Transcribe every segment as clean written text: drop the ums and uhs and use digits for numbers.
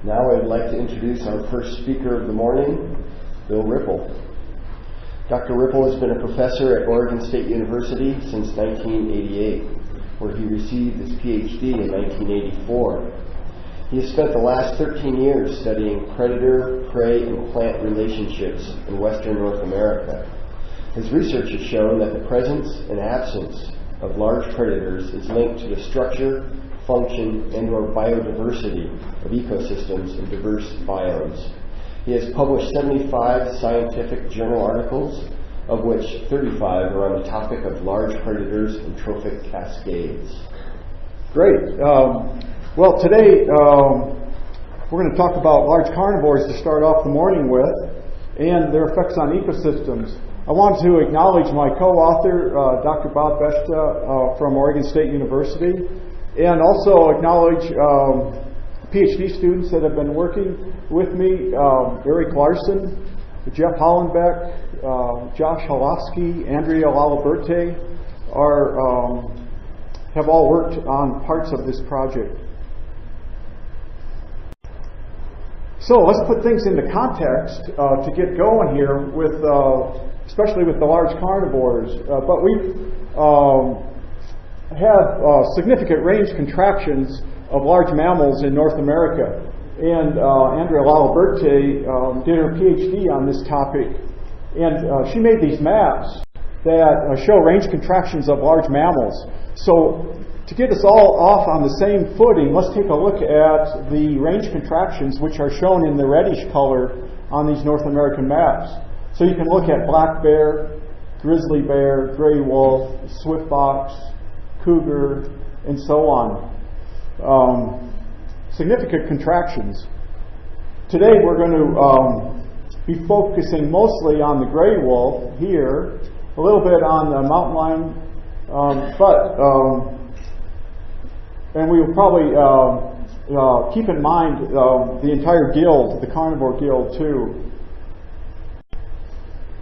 Now I would like to introduce our first speaker of the morning, Bill Ripple. Dr. Ripple has been a professor at Oregon State University since 1988, where he received his PhD in 1984. He has spent the last 13 years studying predator, prey, and plant relationships in western North America. His research has shown that the presence and absence of large predators is linked to the structure, function, and/or biodiversity of ecosystems in diverse biomes. He has published 75 scientific journal articles, of which 35 are on the topic of large predators and trophic cascades. Great. Well, today we're going to talk about large carnivores to start off the morning with, and their effects on ecosystems. I want to acknowledge my co-author, Dr. Bob Beshta from Oregon State University, and also acknowledge PhD students that have been working with me, Eric Larson, Jeff Hollenbeck, Josh Halofsky, Andrea Laliberte, have all worked on parts of this project. So let's put things into context to get going here, with, especially with the large carnivores. But we have significant range contractions of large mammals in North America. And Andrea Laliberte did her PhD on this topic. And she made these maps that show range contractions of large mammals. So to get us all off on the same footing, let's take a look at the range contractions, which are shown in the reddish color on these North American maps. So you can look at black bear, grizzly bear, gray wolf, swift fox, cougar, and so on. Significant contractions. Today we're going to be focusing mostly on the gray wolf here, a little bit on the mountain lion, and we will probably keep in mind the entire guild, the carnivore guild too.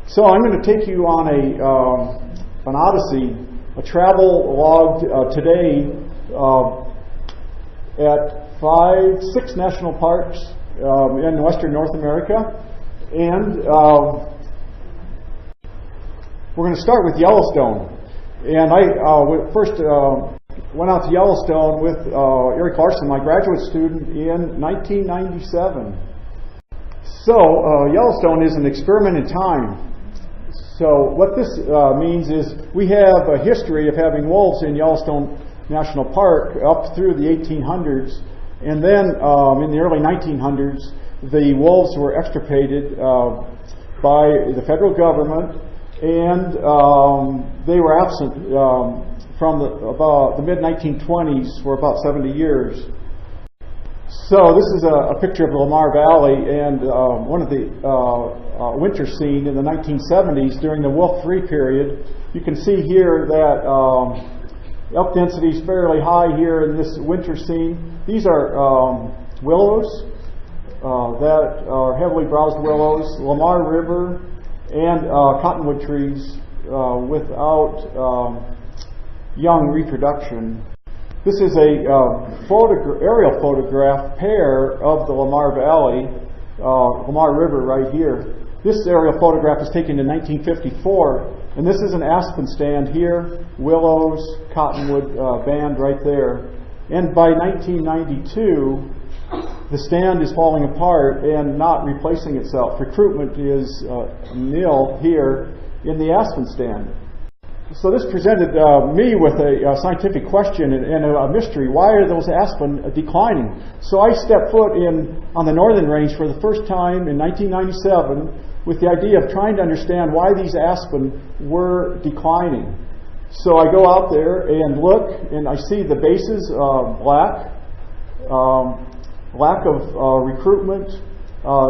So I'm going to take you on an odyssey, a travel logged today at 6 national parks in western North America, and we're going to start with Yellowstone. And I first went out to Yellowstone with Eric Larson, my graduate student, in 1997. So Yellowstone is an experiment in time. So what this means is we have a history of having wolves in Yellowstone National Park up through the 1800s, and then in the early 1900s the wolves were extirpated by the federal government, and they were absent from about the mid-1920s for about 70 years. So this is a picture of the Lamar Valley, and one of the winter scene in the 1970s during the wolf-free period. You can see here that elk density is fairly high here in this winter scene. These are willows that are heavily browsed willows, Lamar River, and cottonwood trees without young reproduction. This is a aerial photograph pair of the Lamar Valley, Lamar River right here. This aerial photograph was taken in 1954, and this is an aspen stand here, willows, cottonwood band right there. And by 1992, the stand is falling apart and not replacing itself. Recruitment is nil here in the aspen stand. So this presented me with a scientific question and a mystery. Why are those aspen declining? So I stepped foot on the northern range for the first time in 1997 with the idea of trying to understand why these aspen were declining. So I go out there and look, and I see the bases black, lack of recruitment,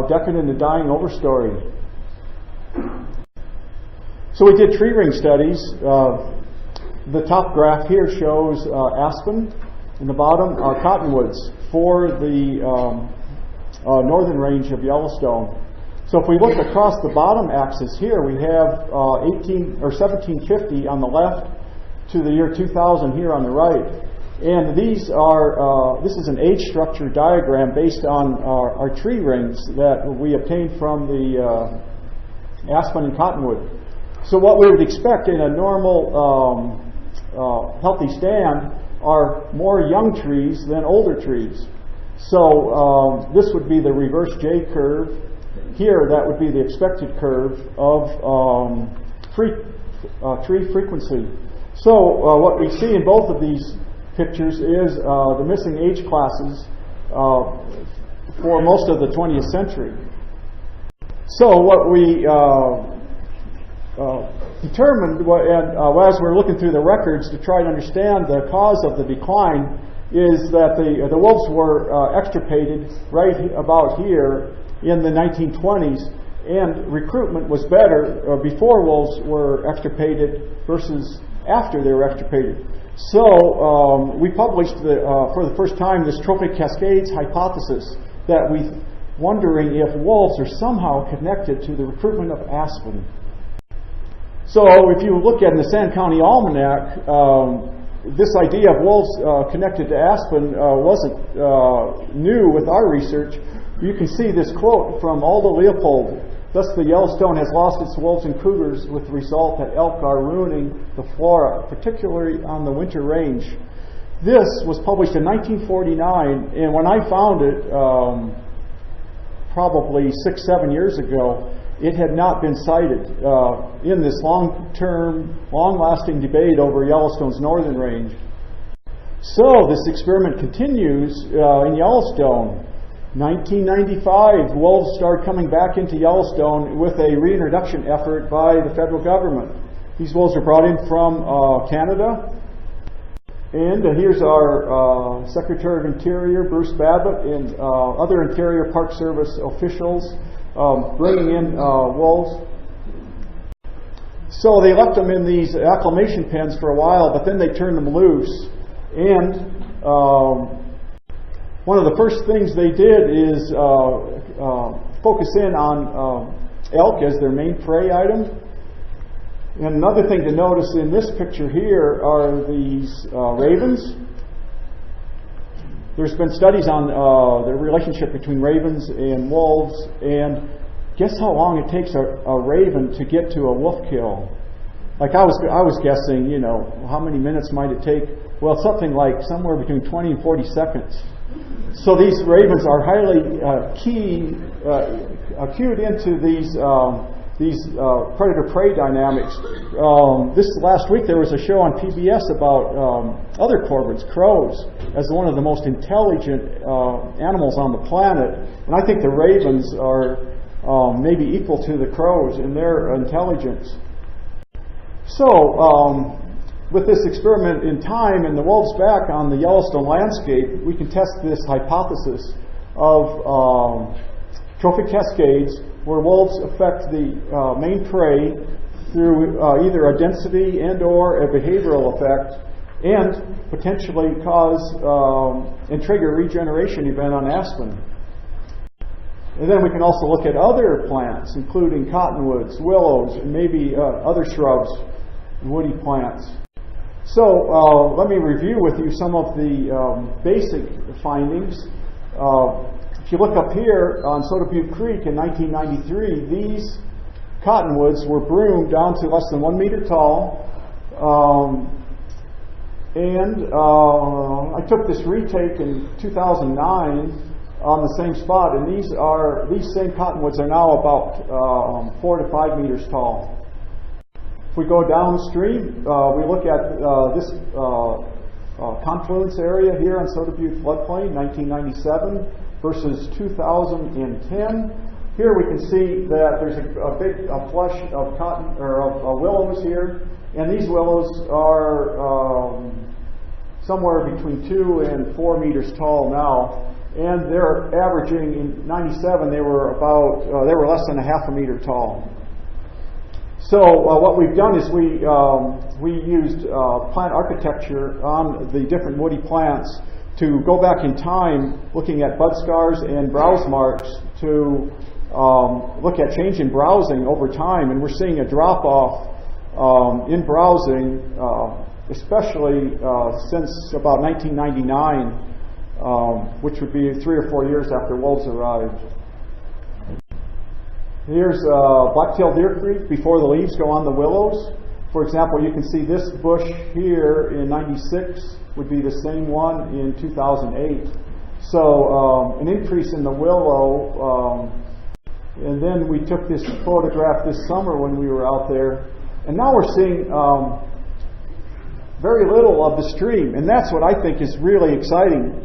decadent and dying overstory. So we did tree ring studies. The top graph here shows aspen, and the bottom are cottonwoods for the northern range of Yellowstone. So if we look across the bottom axis here, we have 1750 on the left to the year 2000 here on the right. And these are, this is an age structure diagram based on our tree rings that we obtained from the aspen and cottonwood. So what we would expect in a normal healthy stand are more young trees than older trees. So this would be the reverse J curve. Here, that would be the expected curve of tree frequency. So what we see in both of these pictures is the missing age classes for most of the 20th century. So what we determined, as we're looking through the records to try to understand the cause of the decline, is that the wolves were extirpated right about here in the 1920s, and recruitment was better before wolves were extirpated versus after they were extirpated. So we published for the first time this trophic cascades hypothesis, that we wondering if wolves are somehow connected to the recruitment of aspen. So if you look at the San County Almanac, this idea of wolves connected to aspen wasn't new with our research. You can see this quote from Aldo Leopold: "Thus the Yellowstone has lost its wolves and cougars, with the result that elk are ruining the flora, particularly on the winter range." This was published in 1949, and when I found it, probably 6-7 years ago, it had not been cited in this long-term, long-lasting debate over Yellowstone's northern range. So this experiment continues in Yellowstone. 1995, wolves started coming back into Yellowstone with a reintroduction effort by the federal government. These wolves are brought in from Canada. And here's our Secretary of Interior, Bruce Babbitt, and other Interior Park Service officials bringing in wolves. So they left them in these acclimation pens for a while, but then they turned them loose. And one of the first things they did is focus in on elk as their main prey item. And another thing to notice in this picture here are these ravens. There's been studies on the relationship between ravens and wolves, and guess how long it takes a raven to get to a wolf kill? Like I was guessing, you know, how many minutes might it take? Well, something like somewhere between 20 and 40 seconds. So these ravens are highly cued into these predator-prey dynamics. This last week there was a show on PBS about other corvids, crows, as one of the most intelligent animals on the planet. And I think the ravens are maybe equal to the crows in their intelligence. So with this experiment in time and the wolves back on the Yellowstone landscape, we can test this hypothesis of trophic cascades, where wolves affect the main prey through either a density and or a behavioral effect, and potentially cause and trigger a regeneration event on aspen. And then we can also look at other plants, including cottonwoods, willows, and maybe other shrubs and woody plants. So let me review with you some of the basic findings. If you look up here on Soda Butte Creek in 1993, these cottonwoods were broomed down to less than 1 meter tall. I took this retake in 2009 on the same spot, and these same cottonwoods are now about 4 to 5 meters tall. If we go downstream, we look at this confluence area here on Soda Butte floodplain, 1997. Versus 2010. Here we can see that there's a big flush of willows here, and these willows are somewhere between 2 and 4 meters tall now, and they're averaging in 97. They were less than a half a meter tall. So what we've done is we used plant architecture on the different woody plants to go back in time, looking at bud scars and browse marks, to look at change in browsing over time. And we're seeing a drop-off in browsing especially since about 1999, which would be 3 or 4 years after wolves arrived. Here's black-tailed deer creek before the leaves go on the willows. For example, you can see this bush here in 96 would be the same one in 2008. So an increase in the willow, and then we took this photograph this summer when we were out there, and now we're seeing very little of the stream, and that's what I think is really exciting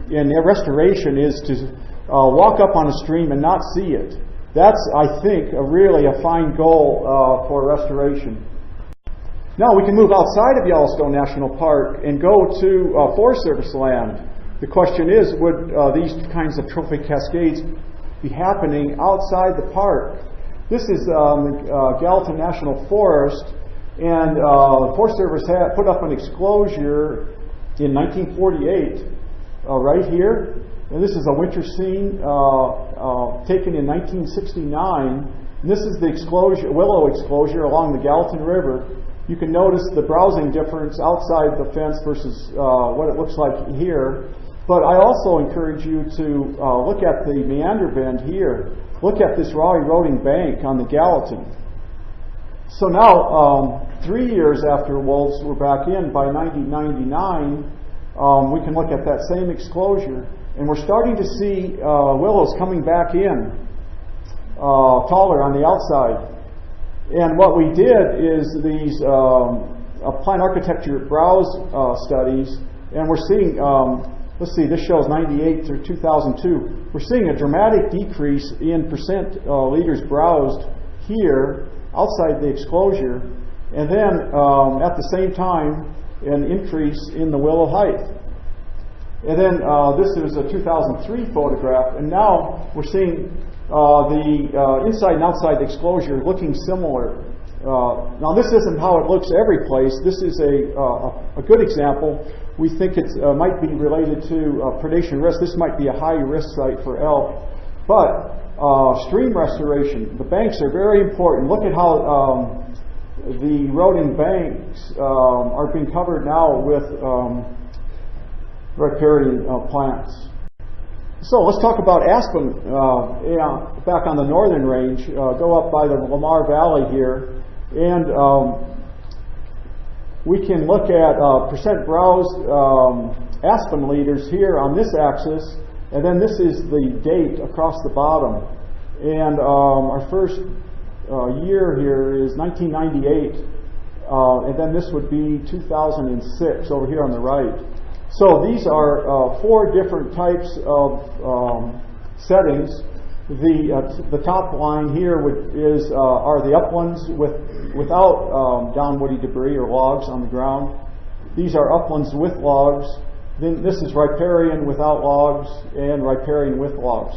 in restoration, is to walk up on a stream and not see it. That's, I think, really a fine goal for restoration. Now we can move outside of Yellowstone National Park and go to Forest Service land. The question is, would these kinds of trophic cascades be happening outside the park? This is the Gallatin National Forest, and the Forest Service had put up an exclosure in 1948 right here. And this is a winter scene taken in 1969. And this is the willow exclosure along the Gallatin River. You can notice the browsing difference outside the fence versus what it looks like here. But I also encourage you to look at the meander bend here. Look at this raw eroding bank on the Gallatin. So now, 3 years after wolves were back in, by 1999, we can look at that same exclosure. And we're starting to see willows coming back in, taller on the outside. And what we did is these plant architecture browse studies, and we're seeing, let's see, this shows 98 through 2002. We're seeing a dramatic decrease in percent liters browsed here outside the exclosure, and then at the same time an increase in the willow height. And then this is a 2003 photograph, and now we're seeing the inside and outside the exclosure looking similar. Now this isn't how it looks every place. This is a good example. We think it might be related to predation risk. This might be a high risk site for elk. But stream restoration, the banks are very important. Look at how the eroding banks are being covered now with riparian plants. So let's talk about aspen back on the northern range. Go up by the Lamar Valley here, and we can look at percent browsed aspen leaders here on this axis, and then this is the date across the bottom. And our first year here is 1998, and then this would be 2006 over here on the right. So these are 4 different types of settings. The top line here are the uplands without down-woody debris or logs on the ground. These are uplands with logs. Then this is riparian without logs and riparian with logs.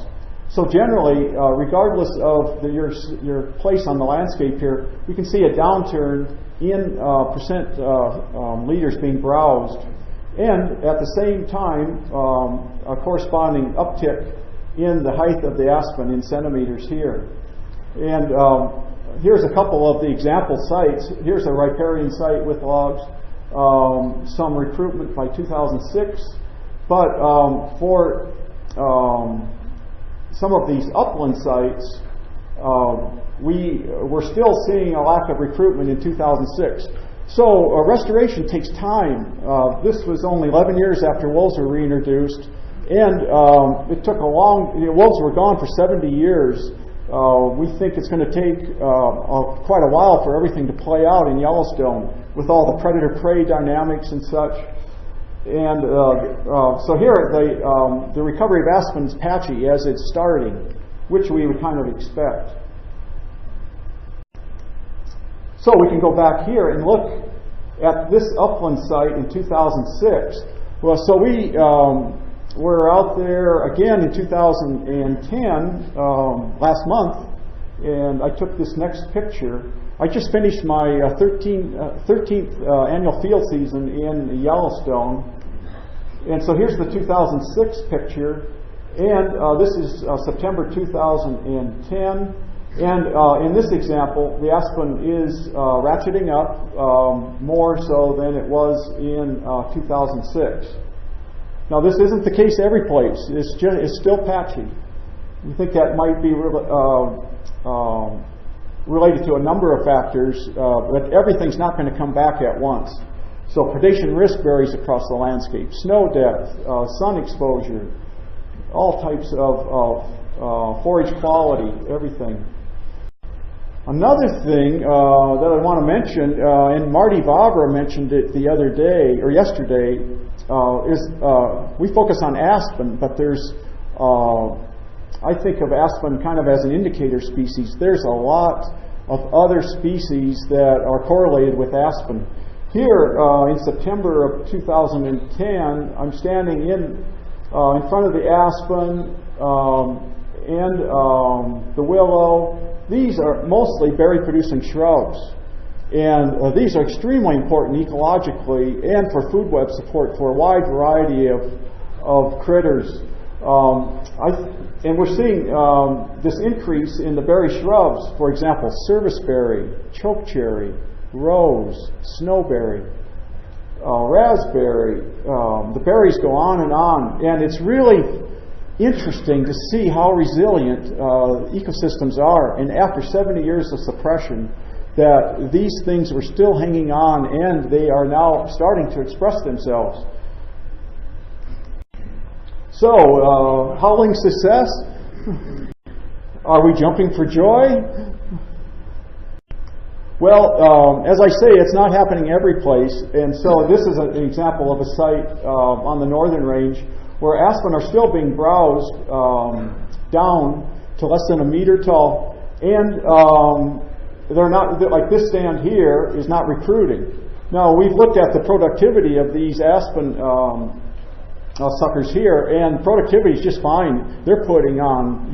So generally, regardless of your place on the landscape here, we can see a downturn in percent liters being browsed, and at the same time, a corresponding uptick in the height of the aspen in centimeters here. And here's a couple of the example sites. Here's a riparian site with logs, some recruitment by 2006. But for some of these upland sites, we're still seeing a lack of recruitment in 2006. So restoration takes time. This was only 11 years after wolves were reintroduced, and it took wolves were gone for 70 years. We think it's going to take quite a while for everything to play out in Yellowstone with all the predator-prey dynamics and such. And so here the recovery of aspen is patchy as it's starting, which we would kind of expect. So we can go back here and look at this upland site in 2006. Well, so we were out there again in 2010, last month, and I took this next picture. I just finished my 13th annual field season in Yellowstone. And so here's the 2006 picture, and this is September 2010. And in this example, the aspen is ratcheting up more so than it was in 2006. Now, this isn't the case every place. It's still patchy. We think that might be related to a number of factors, but everything's not going to come back at once. So predation risk varies across the landscape. Snow depth, sun exposure, all types of forage quality, everything. Another thing that I want to mention, and Marty Vavra mentioned it the other day, or yesterday, is we focus on aspen, but there's I think of aspen kind of as an indicator species. There's a lot of other species that are correlated with aspen. Here in September of 2010, I'm standing in front of the aspen and the willow. These are mostly berry-producing shrubs, and these are extremely important ecologically and for food web support for a wide variety of critters. And we're seeing this increase in the berry shrubs, for example, serviceberry, chokecherry, rose, snowberry, raspberry. The berries go on, and it's really interesting to see how resilient ecosystems are. And after 70 years of suppression, that these things were still hanging on, and they are now starting to express themselves. So, Howling success? Are we jumping for joy? Well, as I say, it's not happening every place, and so this is an example of a site on the northern range where aspen are still being browsed down to less than a meter tall, and they're not, like this stand here is not recruiting. Now, we've looked at the productivity of these aspen suckers here, and productivity is just fine. They're putting on,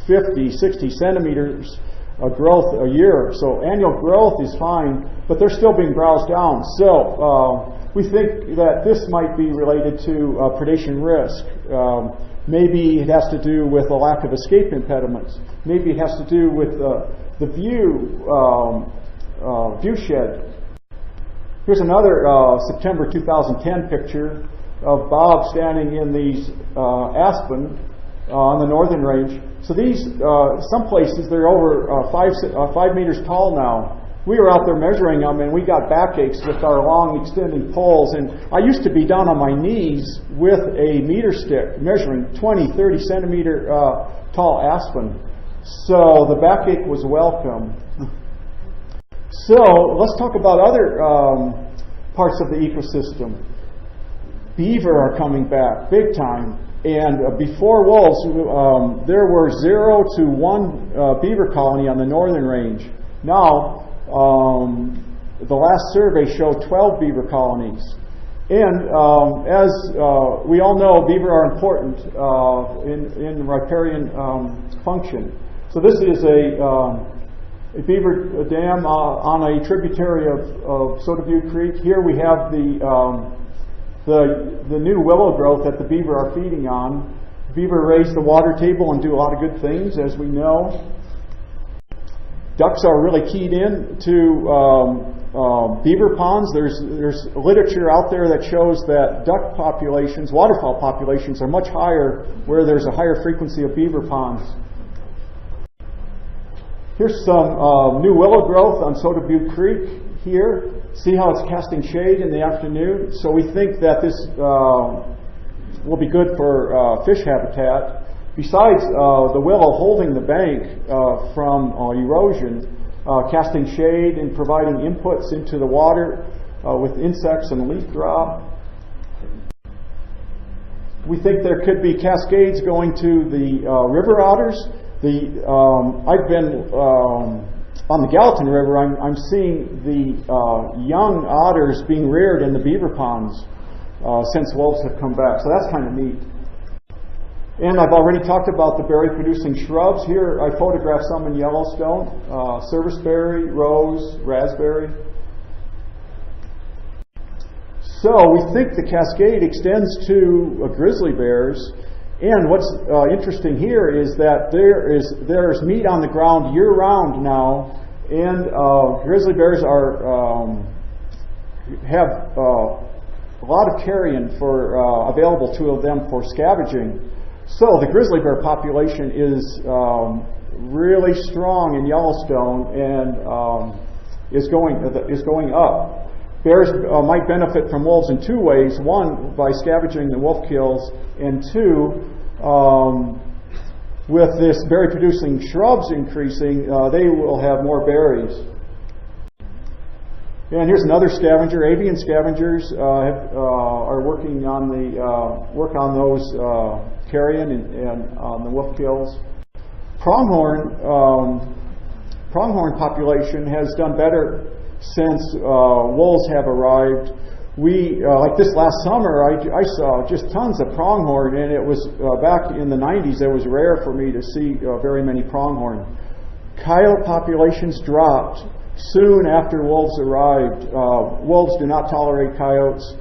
50, 60 centimeters of growth a year, so annual growth is fine, but they're still being browsed down. So we think that this might be related to predation risk. Maybe it has to do with a lack of escape impediments. Maybe it has to do with the view shed. Here's another September 2010 picture of Bob standing in these aspen on the northern range. So these, some places, they're over 5 meters tall now. We were out there measuring them, and we got backaches with our long extending poles. And I used to be down on my knees with a meter stick measuring 20, 30 centimeter tall aspen. So the backache was welcome. So let's talk about other parts of the ecosystem. Beaver are coming back big time. And before wolves, there were 0 to 1 beaver colony on the northern range. Now, the last survey showed 12 beaver colonies. And as we all know, beaver are important in riparian function. So this is a beaver dam on a tributary of Butte Creek. Here we have the new willow growth that the beaver are feeding on. Beaver raise the water table and do a lot of good things, as we know. Ducks are really keyed in to beaver ponds. There's literature out there that shows that duck populations, waterfowl populations, are much higher where there's a higher frequency of beaver ponds. Here's some new willow growth on Butte Creek here. See how it's casting shade in the afternoon? So we think that this will be good for fish habitat. Besides the willow holding the bank from erosion, casting shade and providing inputs into the water with insects and leaf drop. We think there could be cascades going to the river otters. I've been on the Gallatin River. I'm seeing the young otters being reared in the beaver ponds since wolves have come back. So that's kind of neat. And I've already talked about the berry-producing shrubs. Here I photographed some in Yellowstone: serviceberry, rose, raspberry. So we think the cascade extends to grizzly bears, And what's interesting here is that there's meat on the ground year-round now, and grizzly bears have a lot of carrion available to them for scavenging. So the grizzly bear population is really strong in Yellowstone and is going up. Bears might benefit from wolves in two ways. One, by scavenging the wolf kills, and two, with this berry-producing shrubs increasing, they will have more berries. And here's another scavenger. Avian scavengers are working on those carrion and on the wolf kills. Pronghorn population has done better since wolves have arrived. Like this last summer, I saw just tons of pronghorn, and it was back in the 90s. It was rare for me to see very many pronghorn. Coyote populations dropped soon after wolves arrived. Wolves do not tolerate coyotes,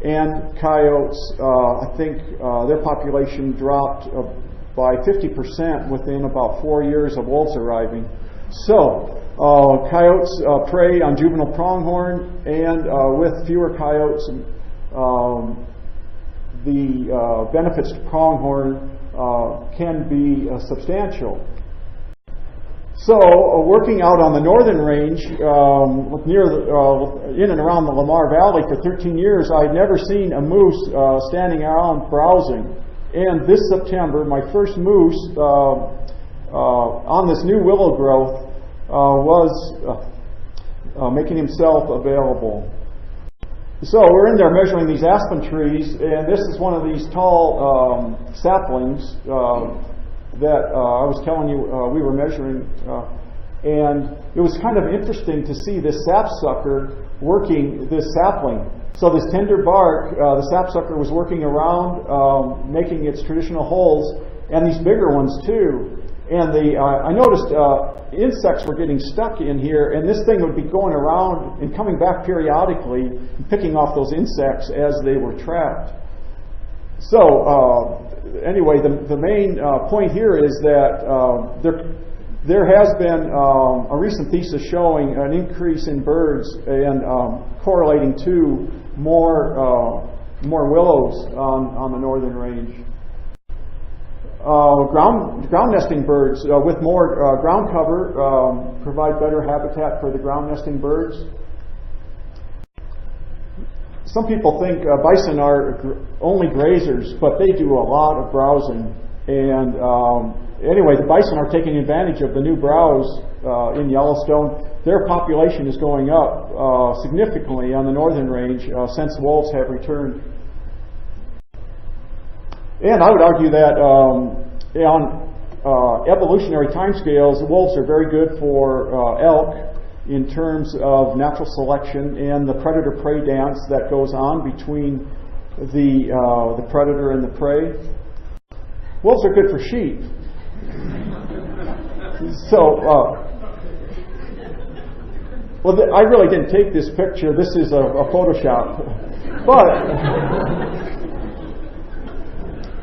and coyotes, I think their population dropped by 50% within about 4 years of wolves arriving. So, coyotes prey on juvenile pronghorn, and with fewer coyotes, the benefits to pronghorn can be substantial. So, working out on the northern range, in and around the Lamar Valley for 13 years, I had never seen a moose standing around browsing. And this September, my first moose on this new willow growth was making himself available. So we're in there measuring these aspen trees, and this is one of these tall saplings that I was telling you we were measuring, and it was kind of interesting to see this sapsucker working this sapling. So this tender bark, the sapsucker was working around, making its traditional holes, and these bigger ones too. And I noticed insects were getting stuck in here, and this thing would be going around and coming back periodically and picking off those insects as they were trapped. So anyway, the main point here is that there has been a recent thesis showing an increase in birds and correlating to more willows on the northern range. Ground nesting birds with more ground cover provide better habitat for the ground nesting birds. Some people think bison are only grazers, but they do a lot of browsing. And anyway, the bison are taking advantage of the new browse in Yellowstone. Their population is going up significantly on the northern range since wolves have returned. And I would argue that on evolutionary timescales, wolves are very good for elk in terms of natural selection and the predator-prey dance that goes on between the predator and the prey. Wolves are good for sheep. So, I really didn't take this picture. This is a Photoshop.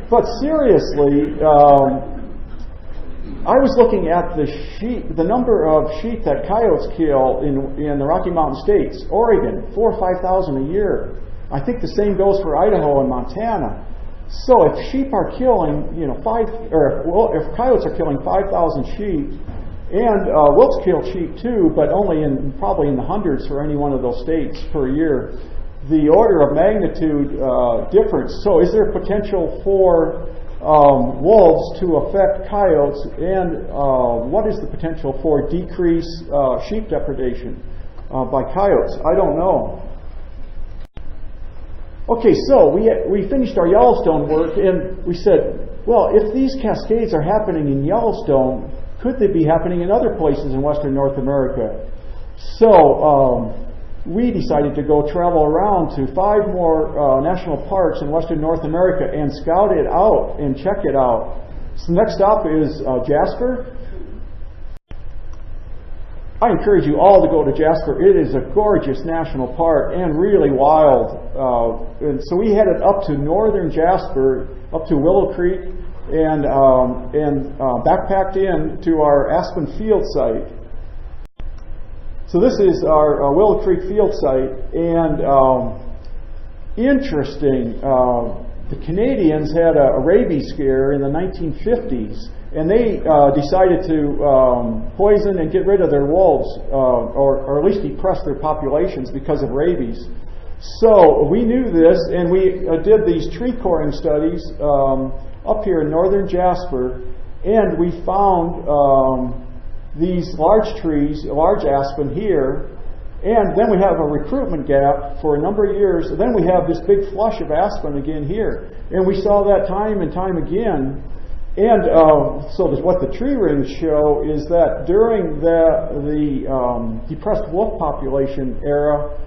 But seriously, I was looking at the number of sheep that coyotes kill in the Rocky Mountain states. Oregon, 4,000 or 5,000 a year. I think the same goes for Idaho and Montana. So if sheep are killing, if coyotes are killing 5,000 sheep, and wolves kill sheep too, but only probably in the hundreds for any one of those states per year, the order of magnitude difference. So is there potential for wolves to affect coyotes, and what is the potential for decreased sheep depredation by coyotes? I don't know. Okay, so we finished our Yellowstone work, and we said, well, if these cascades are happening in Yellowstone, could they be happening in other places in western North America? So we decided to go travel around to 5 more national parks in western North America and scout it out and check it out. So next stop is Jasper. I encourage you all to go to Jasper. It is a gorgeous national park and really wild. And so we headed up to northern Jasper, up to Willow Creek, and backpacked in to our Aspen field site. So this is our Willow Creek field site, and interesting, the Canadians had a rabies scare in the 1950s, and they decided to poison and get rid of their wolves, or at least depress their populations because of rabies. So we knew this, and we did these tree coring studies up here in northern Jasper, and we found these large trees, large aspen here, and then we have a recruitment gap for a number of years, and then we have this big flush of aspen again here. And we saw that time and time again. And so what the tree rings show is that during the depressed wolf population era,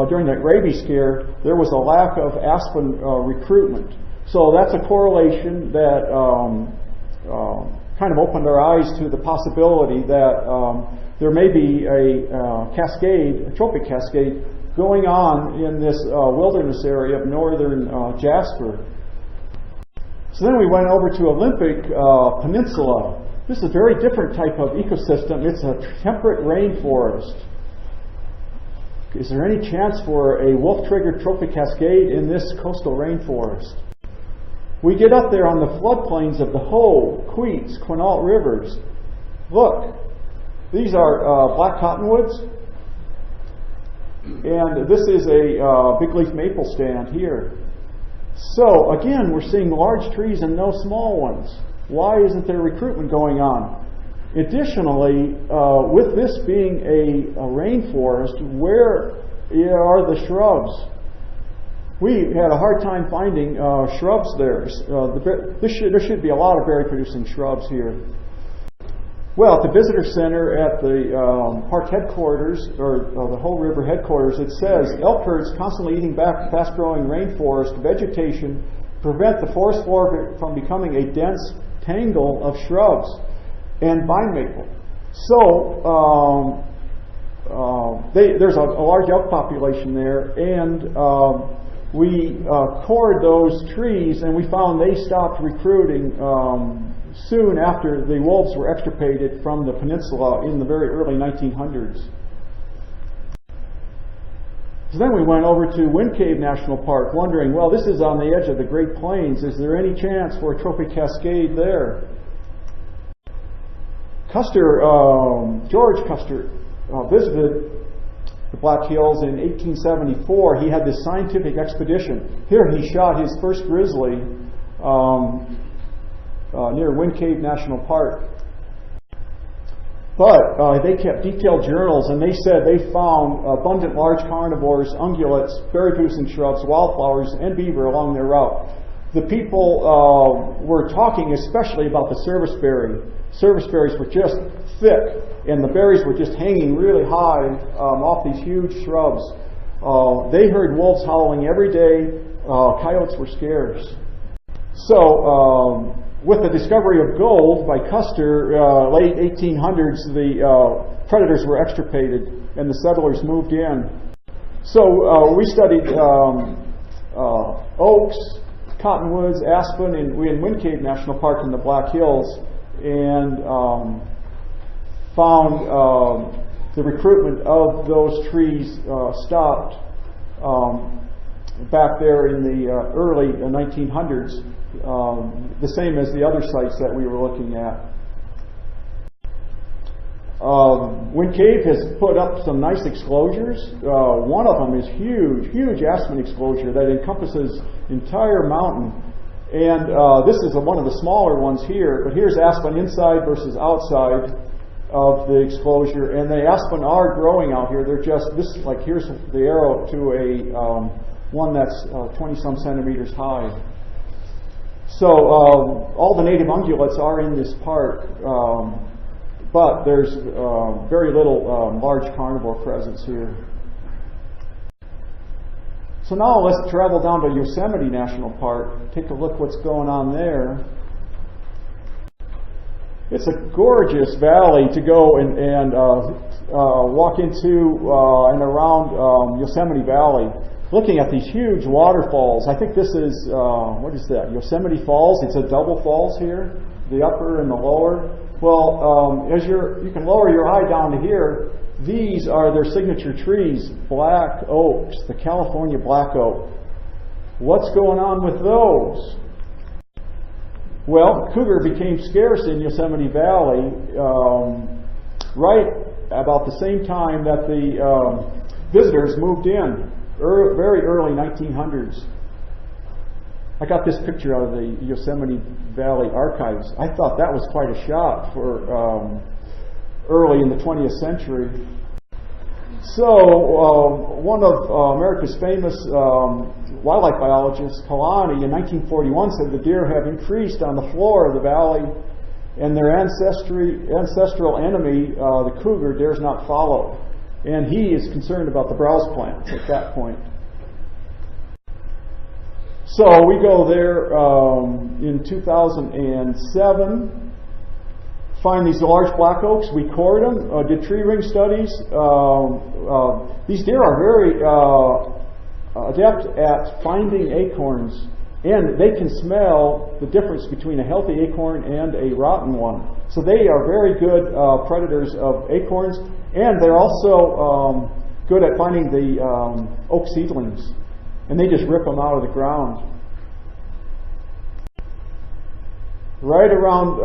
during that rabies scare, there was a lack of aspen recruitment. So that's a correlation that kind of opened our eyes to the possibility that there may be a cascade, a trophic cascade, going on in this wilderness area of northern Jasper. So then we went over to Olympic Peninsula. This is a very different type of ecosystem. It's a temperate rainforest. Is there any chance for a wolf-triggered trophic cascade in this coastal rainforest? We get up there on the floodplains of the Hoh, Queets, Quinault rivers. Look, these are black cottonwoods, and this is a big leaf maple stand here. So again, we're seeing large trees and no small ones. Why isn't there recruitment going on? Additionally, with this being a rainforest, where are the shrubs? We had a hard time finding shrubs there. There should be a lot of berry-producing shrubs here. Well, at the visitor center at the park headquarters, or the Hoh River headquarters, it says, elk herds constantly eating back fast-growing rainforest vegetation prevent the forest floor from becoming a dense tangle of shrubs and vine maple. So there's a large elk population there, and we cored those trees, and we found they stopped recruiting soon after the wolves were extirpated from the peninsula in the very early 1900s. So then we went over to Wind Cave National Park, wondering, well, this is on the edge of the Great Plains. Is there any chance for a trophic cascade there? George Custer visited the Black Hills in 1874. He had this scientific expedition. Here he shot his first grizzly near Wind Cave National Park. But they kept detailed journals, and they said they found abundant large carnivores, ungulates, berry-producing shrubs, wildflowers, and beaver along their route. The people were talking especially about the serviceberry. Serviceberries were just thick, and the berries were just hanging really high off these huge shrubs. They heard wolves howling every day. Coyotes were scarce. So, with the discovery of gold by Custer, late 1800s, the predators were extirpated and the settlers moved in. So we studied oaks, cottonwoods, aspen, and we're in Wind Cave National Park in the Black Hills, and found the recruitment of those trees stopped back there in the early 1900s. The same as the other sites that we were looking at. Wind Cave has put up some nice exclosures. One of them is huge aspen exclosure that encompasses entire mountain. And this is one of the smaller ones here, but here's aspen inside versus outside of the exclosure. And the aspen are growing out here. They're just, this is like, here's the arrow to a one that's 20-some centimeters high. So all the native ungulates are in this park, but there's very little large carnivore presence here. So now let's travel down to Yosemite National Park, take a look what's going on there. It's a gorgeous valley to go and walk into and around Yosemite Valley. looking at these huge waterfalls. I think this is, what is that, Yosemite Falls. It's a double falls here, the upper and the lower. Well, as you can lower your eye down to here, these are their signature trees, black oaks, the California black oak. What's going on with those? Well, cougar became scarce in Yosemite Valley right about the same time that the visitors moved in, very early 1900s. I got this picture out of the Yosemite Valley archives. I thought that was quite a shot for early in the 20th century. So, one of America's famous wildlife biologists, Kalani, in 1941 said the deer have increased on the floor of the valley, and their ancestral enemy, the cougar, dares not follow. And he is concerned about the browse plants at that point. So we go there in 2007. Find these large black oaks, we cored them, did tree ring studies. These deer are very adept at finding acorns, and they can smell the difference between a healthy acorn and a rotten one. So they are very good predators of acorns, and they're also good at finding the oak seedlings, and they just rip them out of the ground. Right around,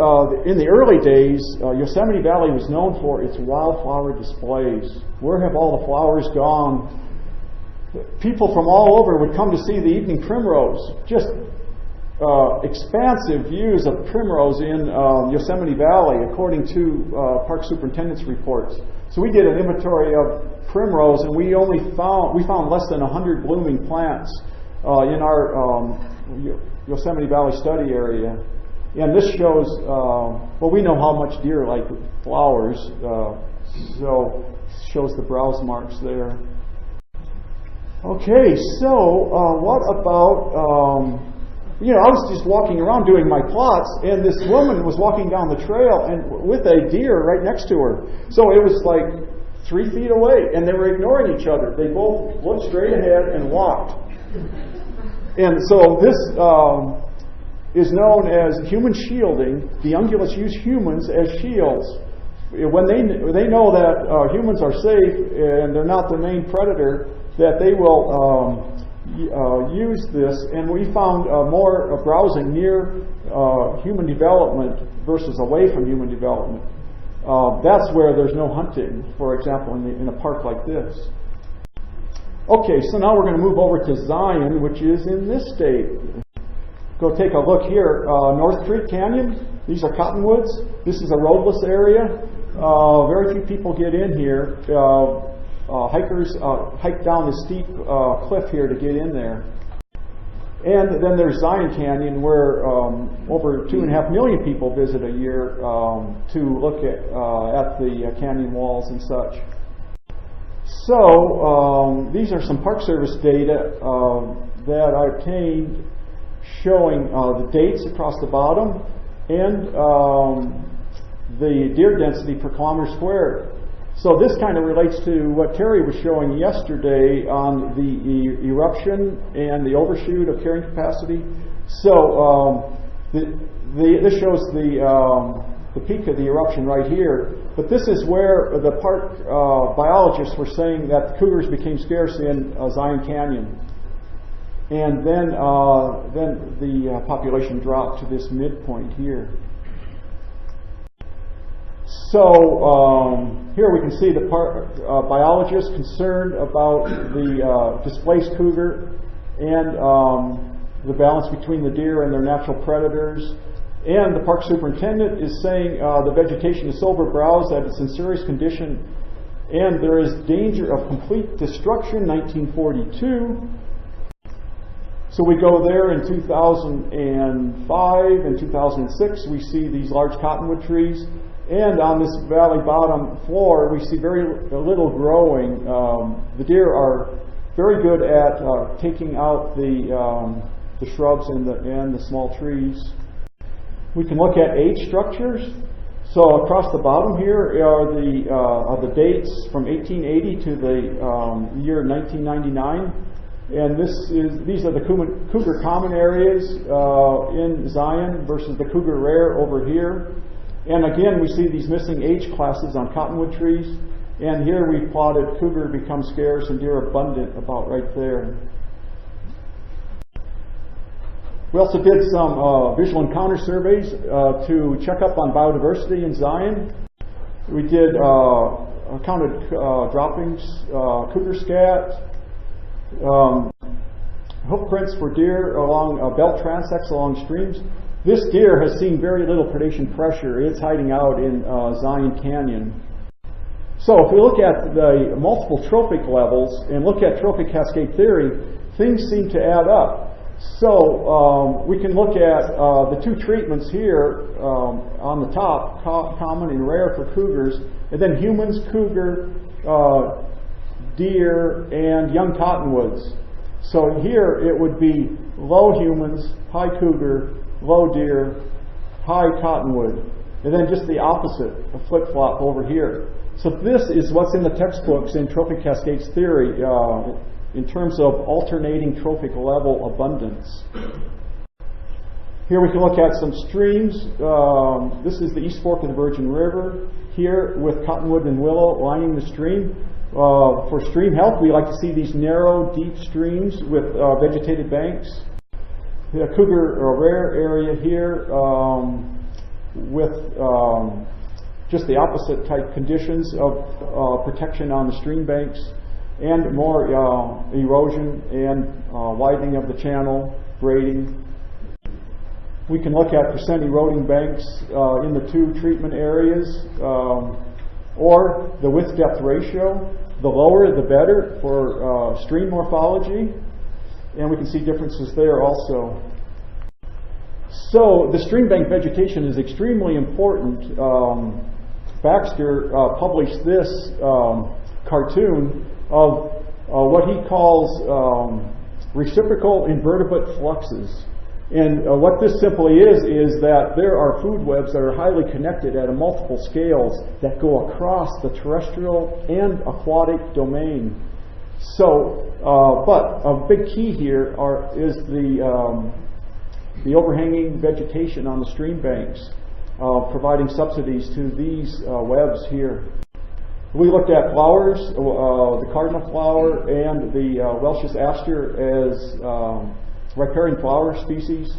in the early days, Yosemite Valley was known for its wildflower displays. Where have all the flowers gone? People from all over would come to see the evening primrose. Just expansive views of primrose in Yosemite Valley, according to Park Superintendent's reports. So we did an inventory of primrose, and we found less than 100 blooming plants in our Yosemite Valley study area. And this shows, well, we know how much deer like flowers, so shows the browse marks there. Okay, so what about, I was just walking around doing my plots, and this woman was walking down the trail and with a deer right next to her. So it was like 3 feet away, and they were ignoring each other. They both looked straight ahead and walked. And so this is known as human shielding. The ungulates use humans as shields. When they know that humans are safe and they're not the main predator, that they will use this. And we found more browsing near human development versus away from human development. That's where there's no hunting, for example, in a park like this. Okay, so now we're going to move over to Zion, which is in this state. Go take a look here. North Creek Canyon. These are Cottonwoods. This is a roadless area. Very few people get in here. Hikers hike down the steep cliff here to get in there. And then there's Zion Canyon, where over 2.5 million people visit a year to look at the canyon walls and such. So these are some Park Service data that I obtained, showing the dates across the bottom and the deer density per kilometer squared. So this kind of relates to what Terry was showing yesterday on the eruption and the overshoot of carrying capacity. So this shows the peak of the eruption right here. But this is where the park biologists were saying that the cougars became scarce in Zion Canyon. And then the population dropped to this midpoint here. So here we can see the biologists concerned about the displaced cougar and the balance between the deer and their natural predators. And the park superintendent is saying the vegetation is so overbrowsed that it's in serious condition, and there is danger of complete destruction. 1942. So we go there in 2005 and 2006. We see these large cottonwood trees. And on this valley bottom floor, we see very little growing. The deer are very good at taking out the shrubs and the small trees. We can look at age structures. So across the bottom here are the dates from 1880 to the year 1999. And these are the cougar common areas in Zion versus the cougar rare over here. And again, we see these missing age classes on cottonwood trees. And here we plotted cougar become scarce and deer abundant about right there. We also did some visual encounter surveys to check up on biodiversity in Zion. We did counted droppings, cougar scat, hoof prints for deer along belt transects along streams. This deer has seen very little predation pressure. It's hiding out in Zion Canyon. So if we look at the multiple trophic levels and look at trophic cascade theory, things seem to add up. So we can look at the two treatments here on the top, common and rare for cougars, and then humans, cougar, deer, and young cottonwoods. So here it would be low humans, high cougar, low deer, high cottonwood, and then just the opposite, a flip-flop over here. So this is what's in the textbooks in trophic cascades theory in terms of alternating trophic level abundance. Here we can look at some streams. This is the East Fork of the Virgin River here with cottonwood and willow lining the stream. For stream health, we like to see these narrow, deep streams with vegetated banks. The cougar rare area here with just the opposite type conditions of protection on the stream banks and more erosion and widening of the channel, grading. We can look at percent eroding banks in the two treatment areas or the width depth ratio. The lower the better for stream morphology, and we can see differences there also. So the stream bank vegetation is extremely important. Baxter published this cartoon of what he calls reciprocal invertebrate fluxes. And what this simply is that there are food webs that are highly connected at a multiple scales that go across the terrestrial and aquatic domain. So, but a big key here is the overhanging vegetation on the stream banks, providing subsidies to these webs here. We looked at flowers, the cardinal flower and the Welch's aster as riparian flower species.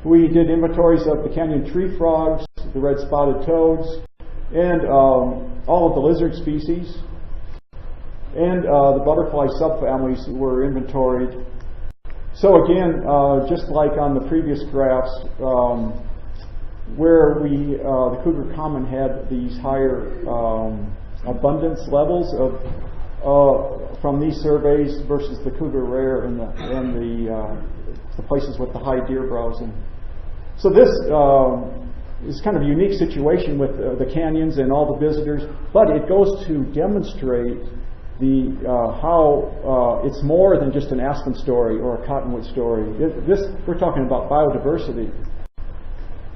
We did inventories of the canyon tree frogs, the red spotted toads, and all of the lizard species. And the butterfly subfamilies were inventoried. So again, just like on the previous graphs, where the cougar common had these higher abundance levels from these surveys versus the cougar rare and the places with the high deer browsing. So this is kind of a unique situation with the canyons and all the visitors, but it goes to demonstrate how it's more than just an aspen story or a cottonwood story. We're talking about biodiversity.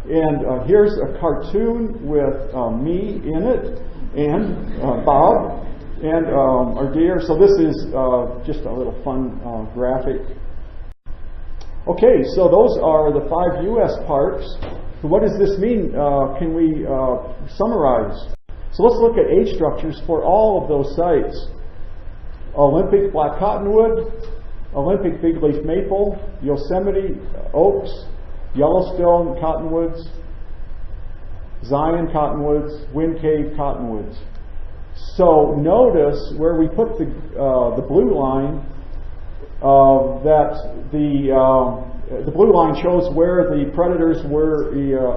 And here's a cartoon with me in it and Bob and our deer. So this is just a little fun graphic. Okay, so those are the 5 U.S. parks. So what does this mean? Can we summarize? So let's look at age structures for all of those sites. Olympic black cottonwood, Olympic big leaf maple, Yosemite oaks, Yellowstone cottonwoods, Zion cottonwoods, Wind Cave cottonwoods. So notice where we put the blue line, that the blue line shows where the predators were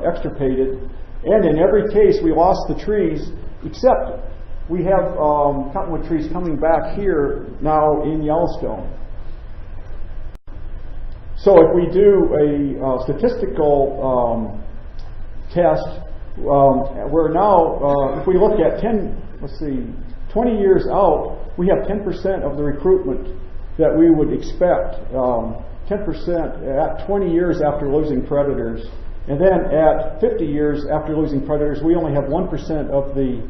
extirpated, and in every case we lost the trees, except we have cottonwood trees coming back here now in Yellowstone. So if we do a statistical test, we're now, if we look at 20 years out, we have 10% of the recruitment that we would expect, 10% at 20 years after losing predators. And then at 50 years after losing predators, we only have 1% of the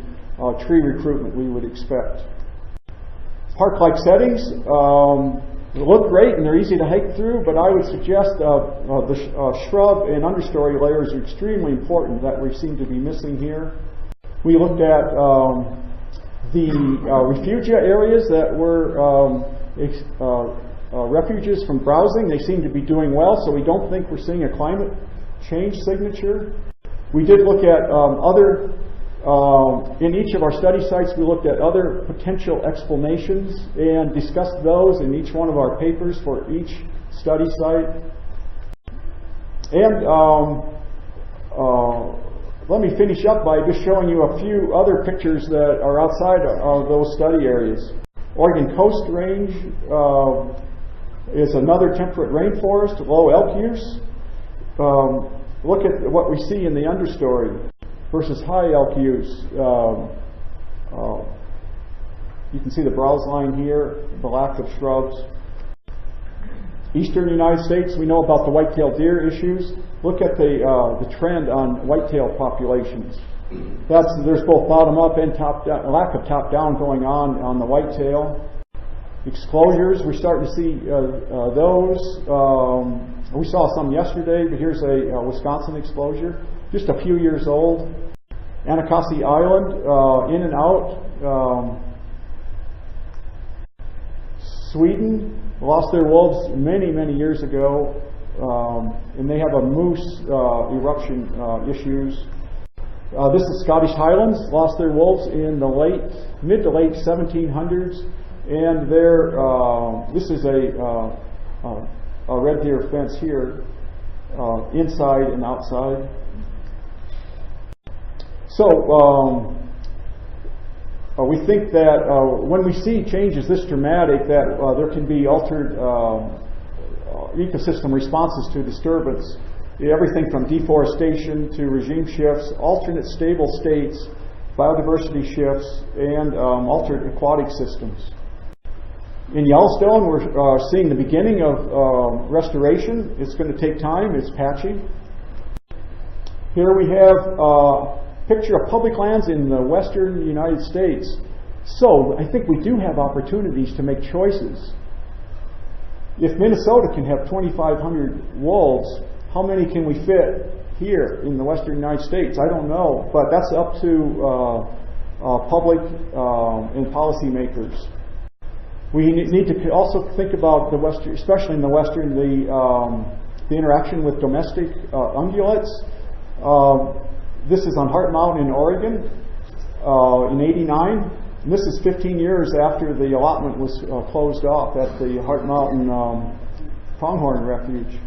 tree recruitment we would expect. Park-like settings, look great and they're easy to hike through, but I would suggest the shrub and understory layers are extremely important that we seem to be missing here. We looked at the refugia areas that were refuges from browsing. They seem to be doing well, so we don't think we're seeing a climate change signature. We did look at in each of our study sites, we looked at other potential explanations and discussed those in each one of our papers for each study site. And let me finish up by just showing you a few other pictures that are outside of those study areas. Oregon Coast Range is another temperate rainforest, low elk use. Look at what we see in the understory versus high elk use. You can see the browse line here, the lack of shrubs. Eastern United States, we know about the white-tailed deer issues. Look at the trend on white-tailed populations. There's both bottom-up and top-down, lack of top-down going on the whitetail. Exclosures, we're starting to see those. We saw some yesterday, but here's a Wisconsin exposure, just a few years old. Anacostia Island, in and out. Sweden lost their wolves many, many years ago, and they have a moose eruption issues. This is Scottish Highlands, lost their wolves in the mid to late 1700s, and this is a red deer fence here, inside and outside. So we think that when we see changes this dramatic, that there can be altered ecosystem responses to disturbance. Everything from deforestation to regime shifts, alternate stable states, biodiversity shifts, and altered aquatic systems. In Yellowstone, we're seeing the beginning of restoration. It's going to take time. It's patchy. Here we have a picture of public lands in the western United States. So I think we do have opportunities to make choices. If Minnesota can have 2,500 wolves, how many can we fit here in the western United States? I don't know, but that's up to public and policymakers. We need to also think about the western, especially in the western, the interaction with domestic ungulates. This is on Heart Mountain in Oregon in '89. And this is 15 years after the allotment was closed off at the Heart Mountain Pronghorn Refuge.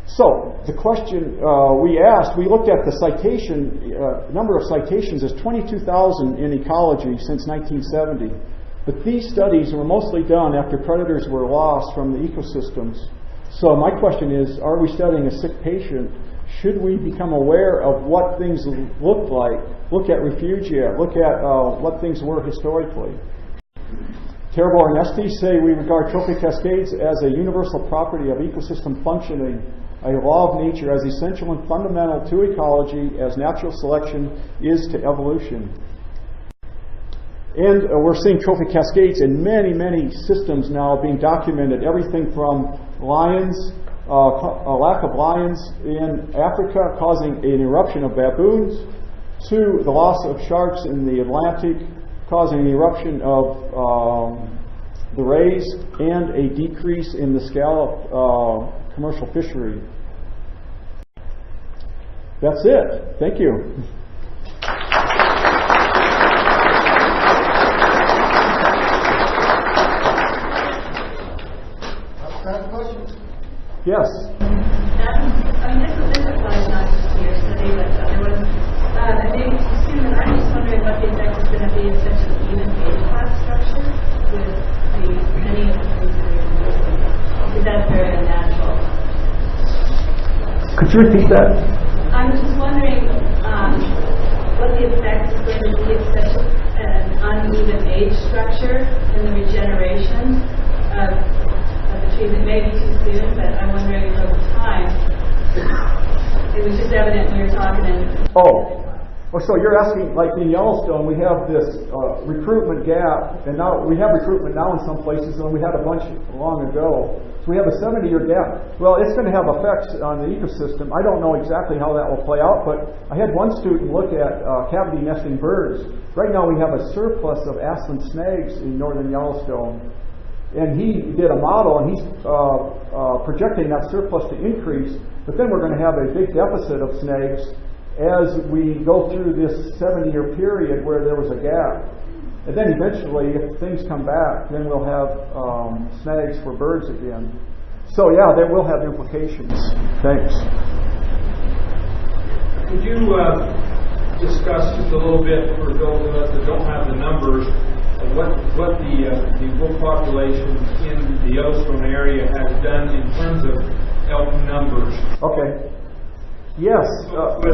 So the question we looked at the citation, number of citations is 22,000 in ecology since 1970. But these studies were mostly done after predators were lost from the ecosystems. So my question is, are we studying a sick patient? Should we become aware of what things look like? Look at refugia. Look at what things were historically. Terabor and Estes say we regard trophic cascades as a universal property of ecosystem functioning, a law of nature as essential and fundamental to ecology as natural selection is to evolution. And we're seeing trophic cascades in many, many systems now being documented. Everything from lions, a lack of lions in Africa causing an eruption of baboons, to the loss of sharks in the Atlantic causing an eruption of the rays and a decrease in the scallop commercial fishery. That's it. Thank you. Yes. This applies not just to your study, but to other ones. I think, Susan, I'm just wondering what the effect is going to be of such an even age class structure with many of the things that are existing. Because that's very unnatural. Could you repeat that? I'm just wondering what the effect is going to be of such an uneven age structure in the regeneration of the treatment. Maybe too soon, but I'm wondering over time. It was just evident when we were talking. Oh, so you're asking, like in Yellowstone, we have this recruitment gap, and now we have recruitment now in some places, and we had a bunch long ago. So we have a 70-year gap. Well, it's going to have effects on the ecosystem. I don't know exactly how that will play out, but I had one student look at cavity nesting birds. Right now we have a surplus of aspen snags in northern Yellowstone. And he did a model, and he's projecting that surplus to increase, but then we're going to have a big deficit of snags as we go through this 70-year period where there was a gap. And then eventually, if things come back, then we'll have snags for birds again. So yeah, that will have implications. Thanks. Could you discuss just a little bit, for those of us that don't have the numbers, what the wolf population in the Yellowstone area has done in terms of elk numbers? Okay. Yes. Would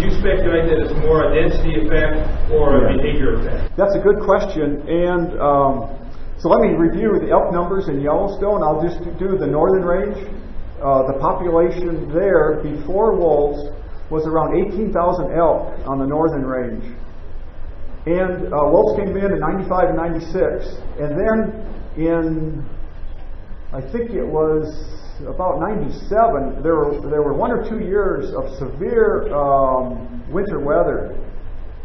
you speculate that it's more a density effect or a behavior effect? That's a good question. And so let me review the elk numbers in Yellowstone. I'll just do the northern range. The population there before wolves was around 18,000 elk on the northern range. And wolves came in 95 and 96. And then in, I think it was about 97, there were 1 or 2 years of severe winter weather.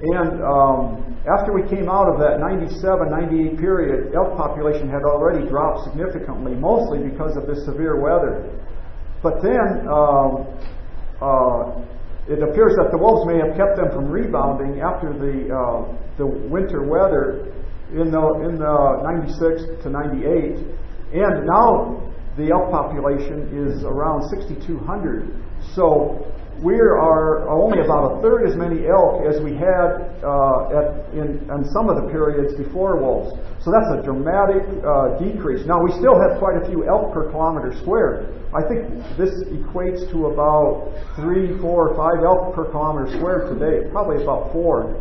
And after we came out of that 97, 98 period, elk population had already dropped significantly, mostly because of this severe weather. But then it appears that the wolves may have kept them from rebounding after the winter weather in the 96 to 98. And now the elk population is around 6,200. So we are only about a third as many elk as we had in some of the periods before wolves. So that's a dramatic decrease. Now we still have quite a few elk per kilometer squared. I think this equates to about 3, 4, 5 elk per kilometer squared today, probably about 4.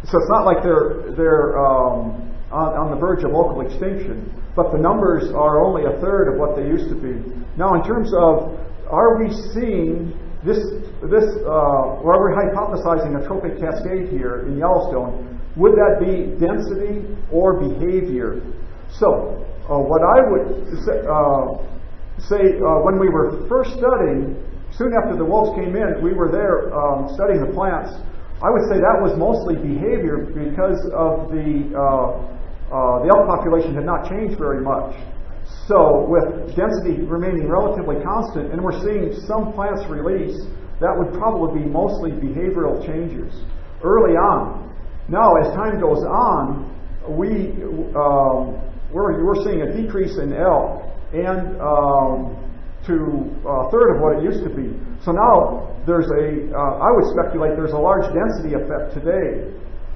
So it's not like they're on the verge of local extinction, but the numbers are only a third of what they used to be. Now, in terms of, are we seeing this or are we hypothesizing a trophic cascade here in Yellowstone? Would that be density or behavior? So, what I would say when we were first studying, soon after the wolves came in, we were there studying the plants. I would say that was mostly behavior because of the elk population had not changed very much. So with density remaining relatively constant, and we're seeing some plants release, that would probably be mostly behavioral changes early on. Now, as time goes on, we're seeing a decrease in elk and to a third of what it used to be. So now there's I would speculate there's a large density effect today.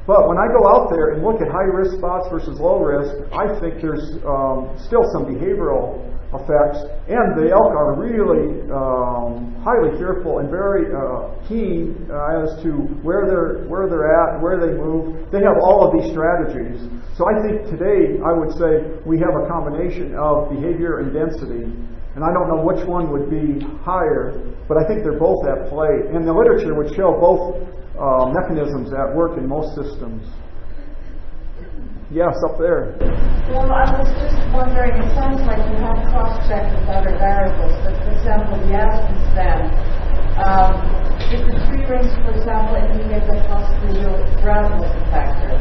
But when I go out there and look at high-risk spots versus low-risk, I think there's still some behavioral effects. And the elk are really highly careful and very keen as to where they're at, where they move. They have all of these strategies. So I think today, I would say, we have a combination of behavior and density. And I don't know which one would be higher, but I think they're both at play. And the literature would show both mechanisms at work in most systems. Yes, up there. Well, I was just wondering, it sounds like you have cross-checked with other variables, but for example, the aspen stem. If the tree rings, for example, indicate that possibly drought was a factor.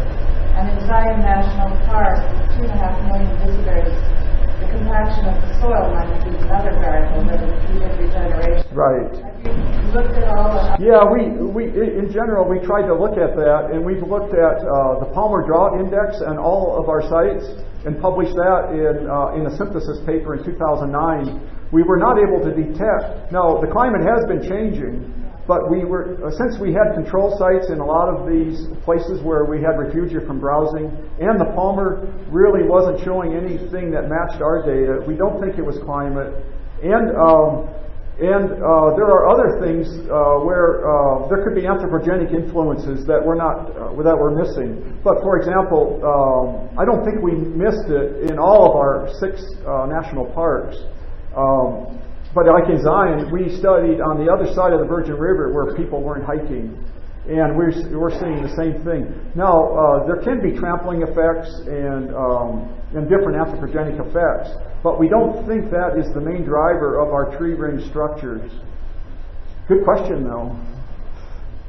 And in Zion National Park, with 2.5 million visitors, the compaction of the soil might be another variable, whether repeated regeneration. Right. Have you looked at all of that? Yeah, we in general, we tried to look at that, and we've looked at the Palmer Drought Index on all of our sites and published that in a synthesis paper in 2009. We were not able to detect. Now, the climate has been changing, but we were, since we had control sites in a lot of these places where we had refugia from browsing, and the Palmer really wasn't showing anything that matched our data, we don't think it was climate. And there are other things where there could be anthropogenic influences that we're missing. But for example, I don't think we missed it in all of our 6 national parks. But like in Zion, we studied on the other side of the Virgin River where people weren't hiking. And we're seeing the same thing. Now, there can be trampling effects and different anthropogenic effects, but we don't think that is the main driver of our tree ring structures. Good question, though.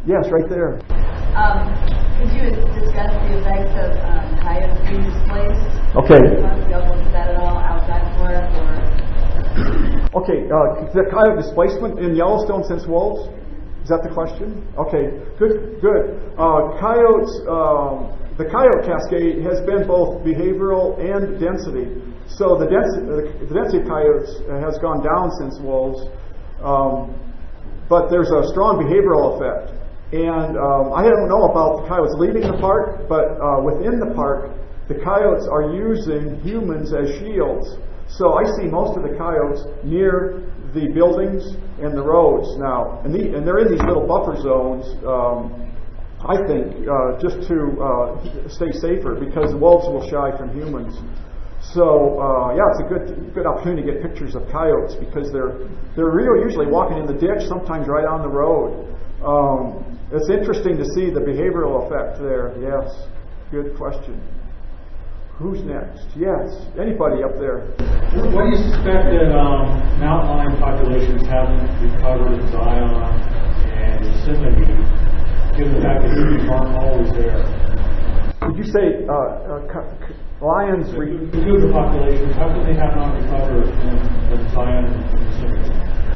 Yes, right there. Could you discuss the effects of coyotes being displaced? Okay. Is that at all outside work or? Okay, the coyote displacement in Yellowstone since wolves? Is that the question? Okay, good. Coyotes, the coyote cascade has been both behavioral and density. So the density of coyotes has gone down since wolves, but there's a strong behavioral effect. And I don't know about the coyotes leaving the park, but within the park, the coyotes are using humans as shields. So I see most of the coyotes near the buildings and the roads now, and they're in these little buffer zones. I think just to stay safer because the wolves will shy from humans. So it's a good opportunity to get pictures of coyotes because they're usually walking in the ditch, sometimes right on the road. It's interesting to see the behavioral effect there. Yes, good question. Who's next? Yes, anybody up there? What do you suspect that mountain lion populations haven't recovered in Zion and Yosemite, given the fact that humans aren't always there? Would you say lions? The cougar populations, how come they have not recovered in Zion and Yosemite?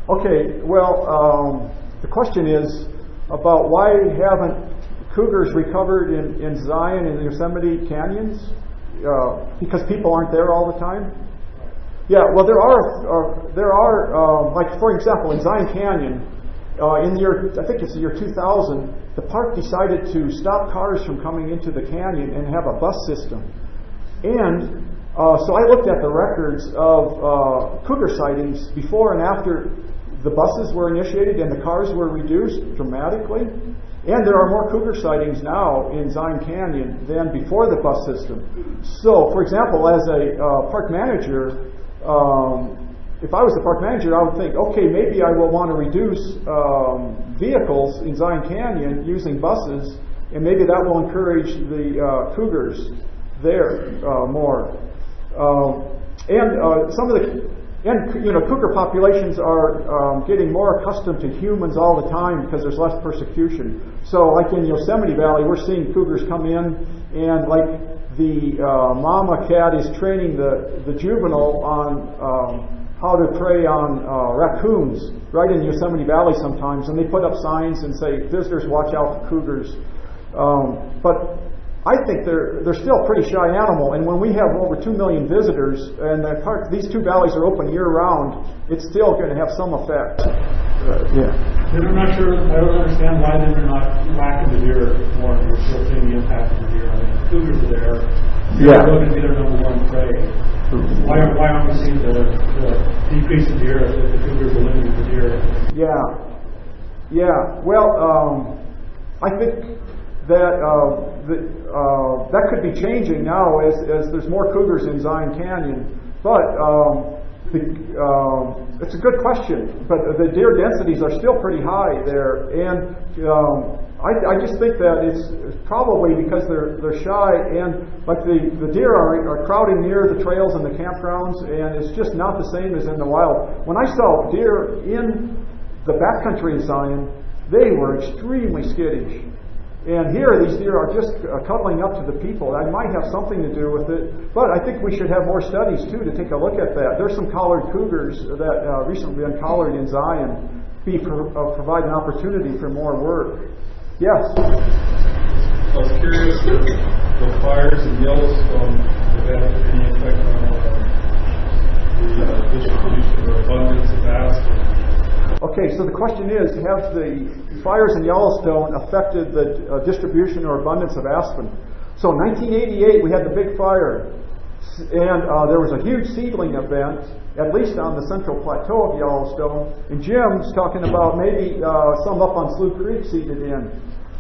Okay, well, the question is about why haven't cougars recovered in Zion and the Yosemite canyons? Because people aren't there all the time? Yeah, well, there are like for example, in Zion Canyon, in the year, I think it's the year 2000, the park decided to stop cars from coming into the canyon and have a bus system. And so I looked at the records of cougar sightings before and after the buses were initiated and the cars were reduced dramatically. And there are more cougar sightings now in Zion Canyon than before the bus system. So, for example, as a park manager, if I was the park manager, I would think, okay, maybe I will want to reduce vehicles in Zion Canyon using buses, and maybe that will encourage the cougars there more. Cougar populations are getting more accustomed to humans all the time because there's less persecution. So, like in Yosemite Valley, we're seeing cougars come in, and like the mama cat is training the juvenile on how to prey on raccoons right in Yosemite Valley sometimes, and they put up signs and say, visitors watch out for cougars. But I think they're still a pretty shy animal, and when we have over 2 million visitors, and these two valleys are open year-round, it's still going to have some effect. Yeah. I'm not sure, I don't understand why they're not whacking the deer more. We're still seeing the impact of the deer. I mean, the cougars are there. They're going to be their number one prey. Why aren't we seeing the decrease in deer if the cougars are limiting the deer? Yeah. Well, I think that could be changing now as there's more cougars in Zion Canyon. But it's a good question. But the deer densities are still pretty high there, and I just think that it's probably because they're shy, and like the deer are crowding near the trails and the campgrounds, and it's just not the same as in the wild. When I saw deer in the backcountry in Zion, they were extremely skittish. And here, these deer are just cuddling up to the people. That might have something to do with it. But I think we should have more studies, too, to take a look at that. There's some collared cougars that recently been collared in Zion. Provide an opportunity for more work. Yes? I was curious if the fires in Yellowstone have had any effect on the distribution or abundance of aspen. Okay, so the question is, have the fires in Yellowstone affected the distribution or abundance of aspen? So in 1988, we had the big fire, and there was a huge seedling event, at least on the central plateau of Yellowstone, and Jim's talking about maybe some up on Slough Creek seeded in.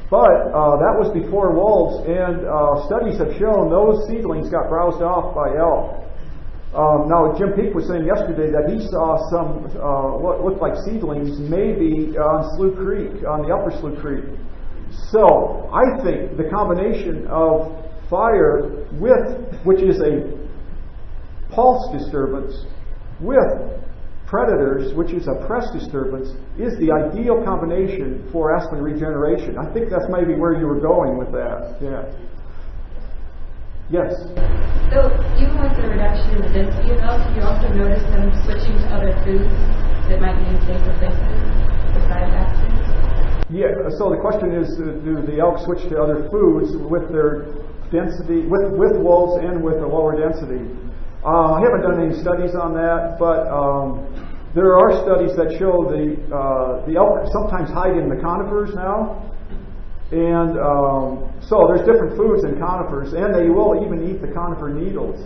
But that was before wolves, and studies have shown those seedlings got browsed off by elk. Now, Jim Peake was saying yesterday that he saw some what looked like seedlings maybe on Slough Creek, on the upper Slough Creek. So I think the combination of fire which is a pulse disturbance, with predators, which is a press disturbance, is the ideal combination for aspen regeneration. I think that's maybe where you were going with that. Yeah. Yes? So even with the reduction in the density of elk, you also notice them switching to other foods that might be in safe replacement besides aspens? Yeah, so the question is, do the elk switch to other foods with their density, with wolves and with a lower density? I haven't done any studies on that, but there are studies that show the elk sometimes hide in the conifers now. And so there's different foods in conifers, and they will even eat the conifer needles.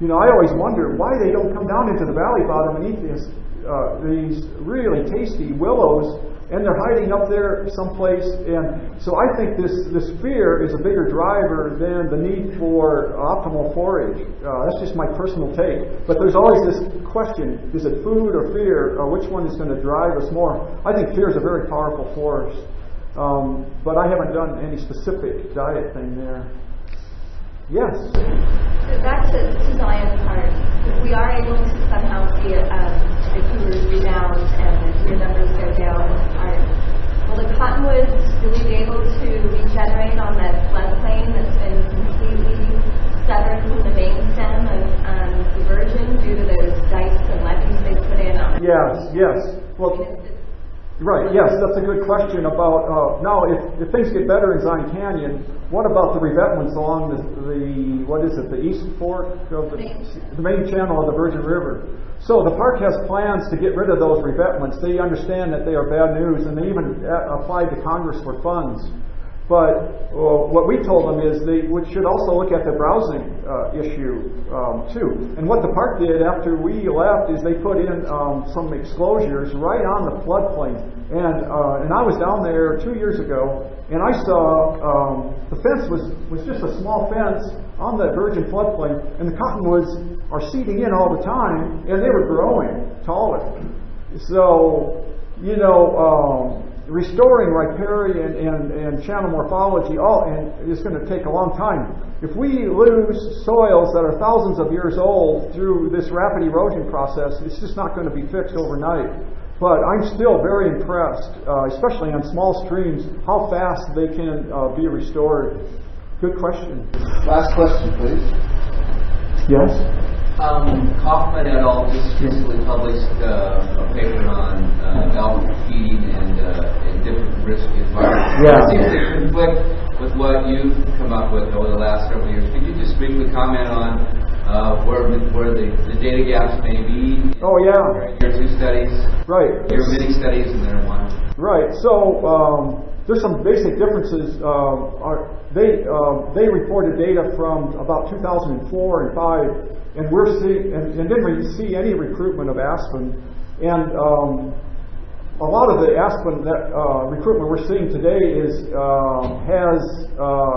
You know, I always wonder why they don't come down into the valley bottom and eat these really tasty willows, and they're hiding up there someplace. And so I think this fear is a bigger driver than the need for optimal forage. That's just my personal take. But there's always this question, is it food or fear? Which one is going to drive us more? I think fear is a very powerful force. But I haven't done any specific diet thing there. Yes? So back to the land part, if we are able to somehow see the cougars rebound and the deer numbers go down, will the cottonwoods really be able to regenerate on that floodplain that's been completely severed from the main stem of the virgin due to those dikes and levees they put in on it? Yes. Well, right, yes, that's a good question about, now if things get better in Zion Canyon, what about the revetments along the east fork of the main channel of the Virgin River? So the park has plans to get rid of those revetments. They understand that they are bad news, and they even applied to Congress for funds. But what we told them is they should also look at the browsing issue too. And what the park did after we left is they put in some exclosures right on the floodplain. And I was down there 2 years ago, and I saw the fence was just a small fence on the virgin floodplain, and the cottonwoods are seeding in all the time, and they were growing taller. So, you know, restoring riparian and channel morphology is going to take a long time. If we lose soils that are thousands of years old through this rapid erosion process, it's just not going to be fixed overnight. But I'm still very impressed, especially on small streams, how fast they can be restored. Good question. Last question, please. Yes? Kaufman et al. Just recently published a paper on elk feeding and different risk environments. Yeah. It seems to conflict with what you've come up with over the last several years. Could you just briefly comment on where the data gaps may be? Oh, yeah. Your two studies. Right. Your many studies and then one. Right. So there's some basic differences. They reported data from about 2004 and 5. And we're seeing, and didn't see any recruitment of aspen. And a lot of the aspen recruitment we're seeing today has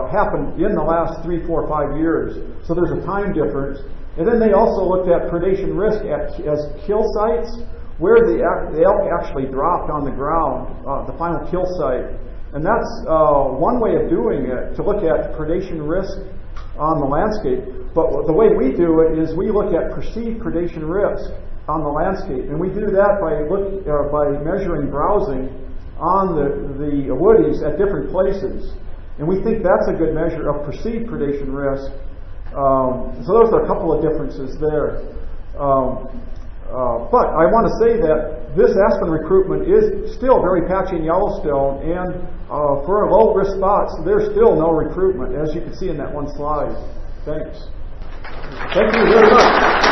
happened in the last 3, 4, 5 years. So there's a time difference. And then they also looked at predation risk as kill sites, where the elk actually dropped on the ground, the final kill site. And that's one way of doing it, to look at predation risk on the landscape. But the way we do it is we look at perceived predation risk on the landscape, and we do that by measuring browsing on the woodies at different places. And we think that's a good measure of perceived predation risk. So those are a couple of differences there. But I want to say that this aspen recruitment is still very patchy in Yellowstone, and for low-risk spots, there's still no recruitment, as you can see in that one slide. Thanks. Thank you very much.